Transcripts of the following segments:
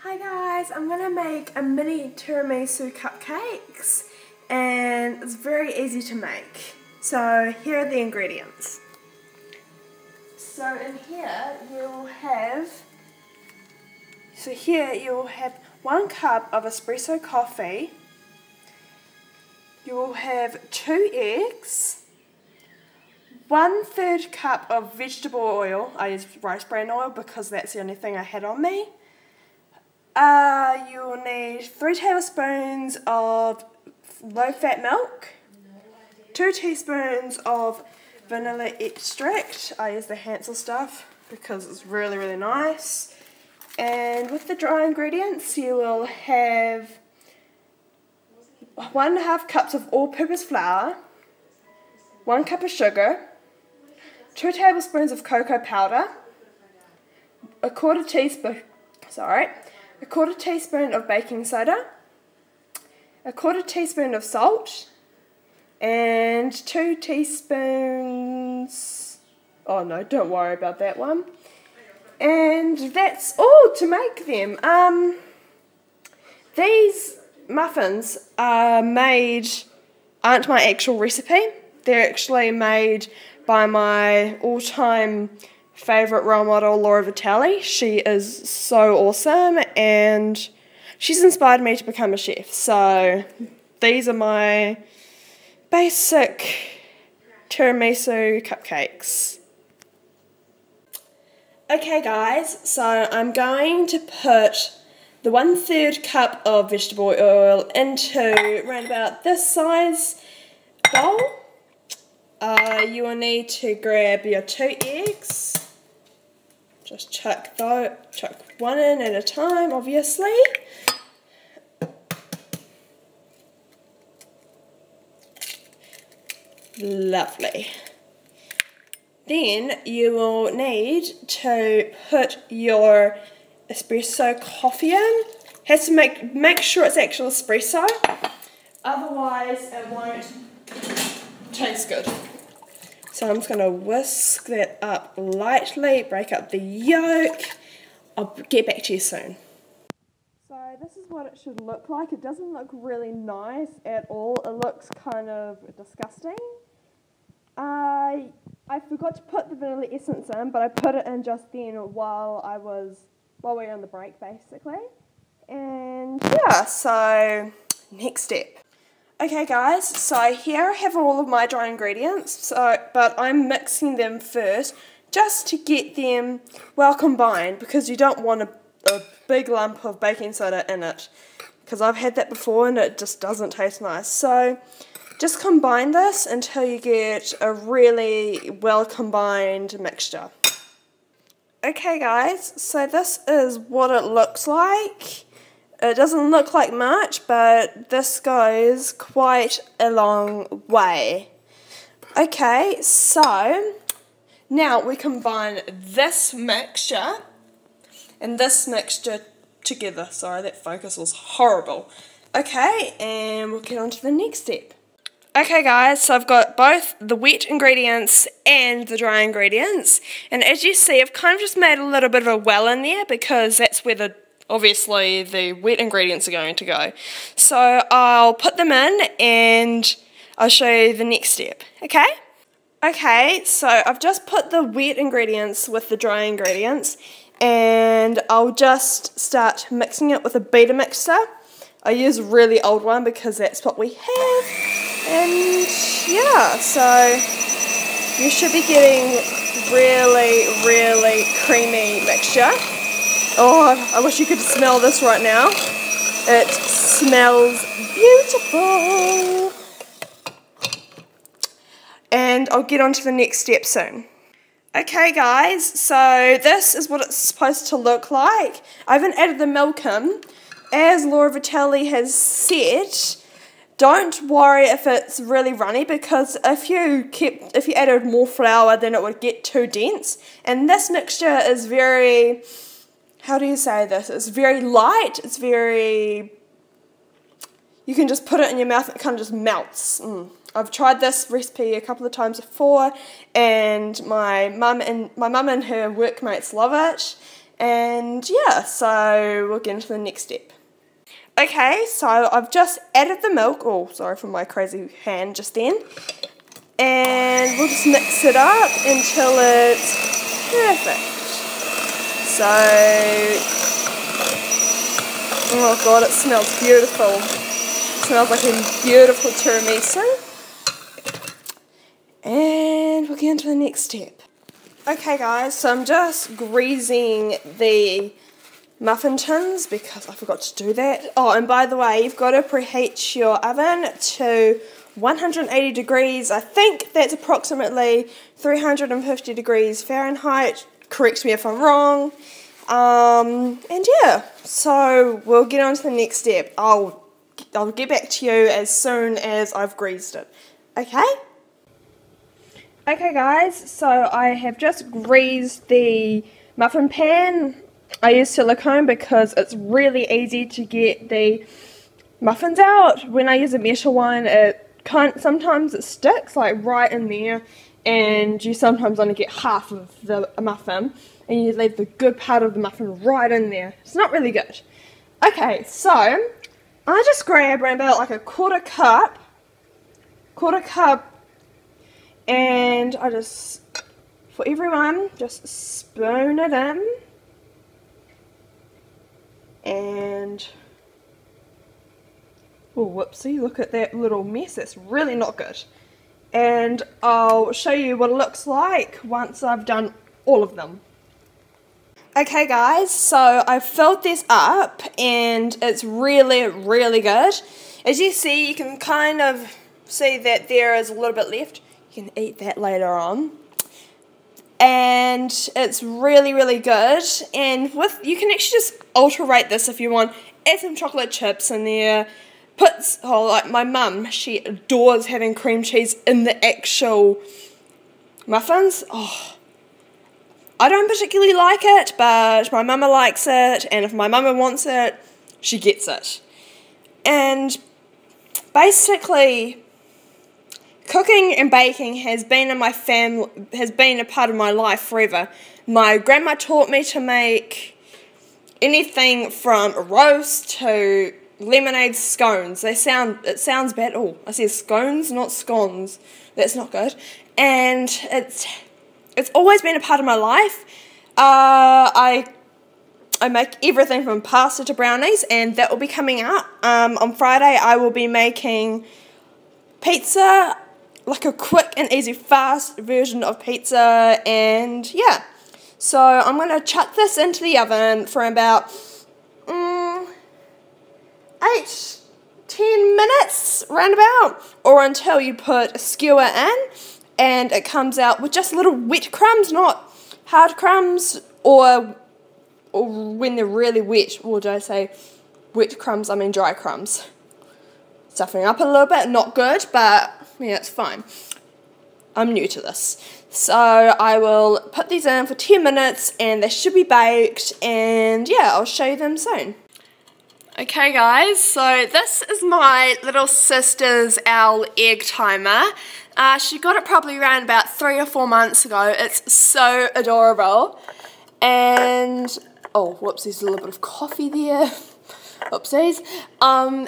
Hi guys, I'm going to make a mini tiramisu cupcakes and it's very easy to make. So here are the ingredients. So in here you'll have 1 cup of espresso coffee. You will have 2 eggs, 1/3 cup of vegetable oil. I use rice bran oil because that's the only thing I had on me. You'll need 3 tablespoons of low-fat milk, 2 teaspoons of vanilla extract. I use the Hansel stuff because it's really, really nice. And with the dry ingredients, you will have 1.5 cups of all-purpose flour, 1 cup of sugar, 2 tablespoons of cocoa powder, a quarter teaspoon of baking soda, a quarter teaspoon of salt, and 2 teaspoons, oh no, don't worry about that one. And that's all to make them. These muffins aren't my actual recipe. They're actually made by my all-time favourite role model, Vitale. She is so awesome and she's inspired me to become a chef. So these are my basic tiramisu cupcakes. Okay guys, so I'm going to put the 1/3 cup of vegetable oil into around about this size bowl. You will need to grab your 2 eggs. Just chuck one in at a time, obviously. Lovely. Then you will need to put your espresso coffee in. Has to make sure it's actual espresso, otherwise it won't taste good. So I'm just going to whisk that up lightly, break up the yolk. I'll get back to you soon. So this is what it should look like. It doesn't look really nice at all. It looks kind of disgusting. I forgot to put the vanilla essence in, but I put it in just then while we were on the break basically. And yeah, so next step. Okay guys, so here I have all of my dry ingredients, but I'm mixing them first just to get them well combined because you don't want a big lump of baking soda in it because I've had that before and it just doesn't taste nice. So just combine this until you get a really well combined mixture. Okay guys, so this is what it looks like. It doesn't look like much, but this goes quite a long way. Okay, so now we combine this mixture and this mixture together. Sorry, that focus was horrible. Okay, and we'll get on to the next step. Okay guys, so I've got both the wet ingredients and the dry ingredients. And as you see, I've kind of just made a little bit of a well in there because that's where obviously the wet ingredients are going to go. So I'll put them in and I'll show you the next step, okay? Okay, so I've just put the wet ingredients with the dry ingredients and I'll just start mixing it with a beater mixer. I use a really old one because that's what we have. And yeah, so you should be getting really, really creamy mixture. Oh, I wish you could smell this right now. It smells beautiful. And I'll get on to the next step soon. Okay guys, so this is what it's supposed to look like. I haven't added the milk in. As Laura Vitale has said, don't worry if it's really runny because if you added more flour then it would get too dense. And this mixture is very, how do you say this? It's very light, it's very, you can just put it in your mouth and it kind of just melts. I've tried this recipe a couple of times before and my mum and her workmates love it. And yeah, so we'll get into the next step. Okay, so I've just added the milk. Oh, sorry for my crazy hand just then. And we'll just mix it up until it's perfect. So, oh god, it smells beautiful. It smells like a beautiful tiramisu. And we'll get into the next step. Okay guys, so I'm just greasing the muffin tins because I forgot to do that. Oh, and by the way, you've got to preheat your oven to 180 degrees. I think that's approximately 350 degrees Fahrenheit. Correct me if I'm wrong. And yeah, so we'll get on to the next step. I'll get back to you as soon as I've greased it. Okay? Okay guys, so I have just greased the muffin pan. I use silicone because it's really easy to get the muffins out. When I use a metal one, sometimes it sticks like right in there, and you sometimes only get half of the muffin, and you leave the good part of the muffin right in there. It's not really good. Okay, so I just grab around about like a quarter cup, and I just, for everyone, just spoon it in. And, oh whoopsie, look at that little mess, that's really not good. And I'll show you what it looks like once I've done all of them. Okay guys, so I've filled this up and it's really, really good. As you see, you can kind of see that there is a little bit left. You can eat that later on. And it's really, really good. And you can actually just alterate this if you want. Add some chocolate chips in there. Like my mum, she adores having cream cheese in the actual muffins. Oh, I don't particularly like it, but my mama likes it. And if my mama wants it, she gets it. And basically, cooking and baking has been in my family, has been a part of my life forever. My grandma taught me to make anything from roast to lemonade scones. It sounds bad. Oh, I said scones, not scones. That's not good. And it's always been a part of my life. I make everything from pasta to brownies, and that will be coming out. On Friday, I will be making pizza, like a quick and easy fast version of pizza, and yeah. So I'm going to chuck this into the oven for about 8-10 minutes roundabout, or until you put a skewer in and it comes out with just little wet crumbs, not hard crumbs, or when they're really wet, or did I say wet crumbs, I mean dry crumbs. Stuffing up a little bit, not good, but yeah, it's fine. I'm new to this. So I will put these in for 10 minutes and they should be baked, and yeah, I'll show you them soon. Okay guys, so this is my little sister's owl egg timer. She got it probably around about 3 or 4 months ago. It's so adorable. And, oh whoops, there's a little bit of coffee there. Oopsies.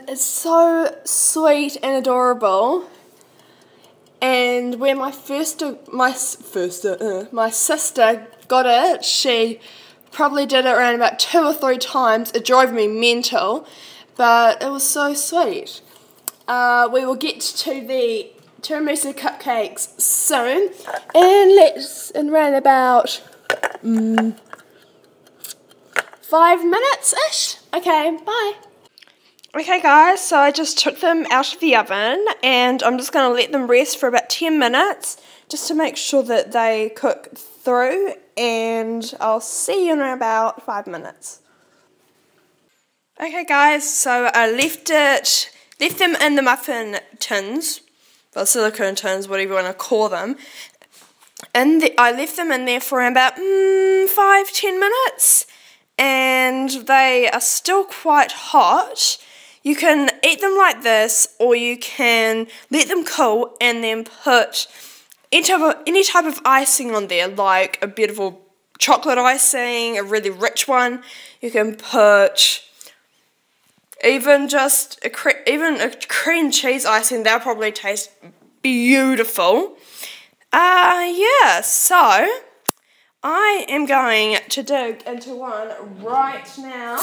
It's so sweet and adorable. And when my sister got it, she probably did it around about 2 or 3 times. It drove me mental, but it was so sweet. We will get to the tiramisu cupcakes soon, and in around about 5 minutes-ish. Okay, bye. Okay guys, so I just took them out of the oven, and I'm just going to let them rest for about 10 minutes just to make sure that they cook through, and I'll see you in about 5 minutes. Okay guys, so I left them in the muffin tins, the silicone tins, whatever you want to call them, and I left them in there for about 5-10 minutes, and they are still quite hot. You can eat them like this, or you can let them cool and then put any type of icing on there, like a beautiful chocolate icing, a really rich one. You can put even just a cream cheese icing. They'll probably taste beautiful. Yeah, so I am going to dig into one right now.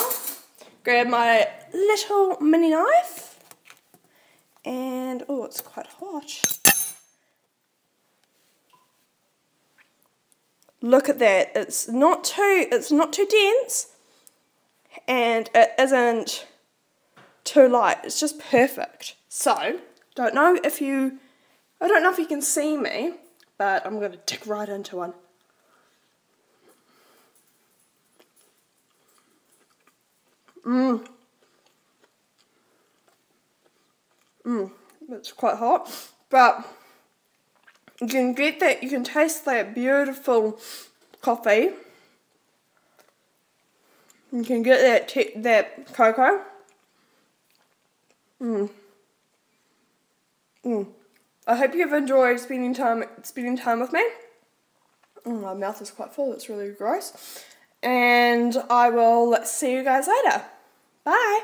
Grab my little mini knife. And, oh, it's quite hot. Look at that. It's not too dense. And it isn't too light. It's just perfect. So, I don't know if you can see me, but I'm going to dig right into one. It's quite hot, but you can get that, you can taste that beautiful coffee. You can get that cocoa. I hope you've enjoyed spending time with me. My mouth is quite full, it's really gross. And I will see you guys later. Bye.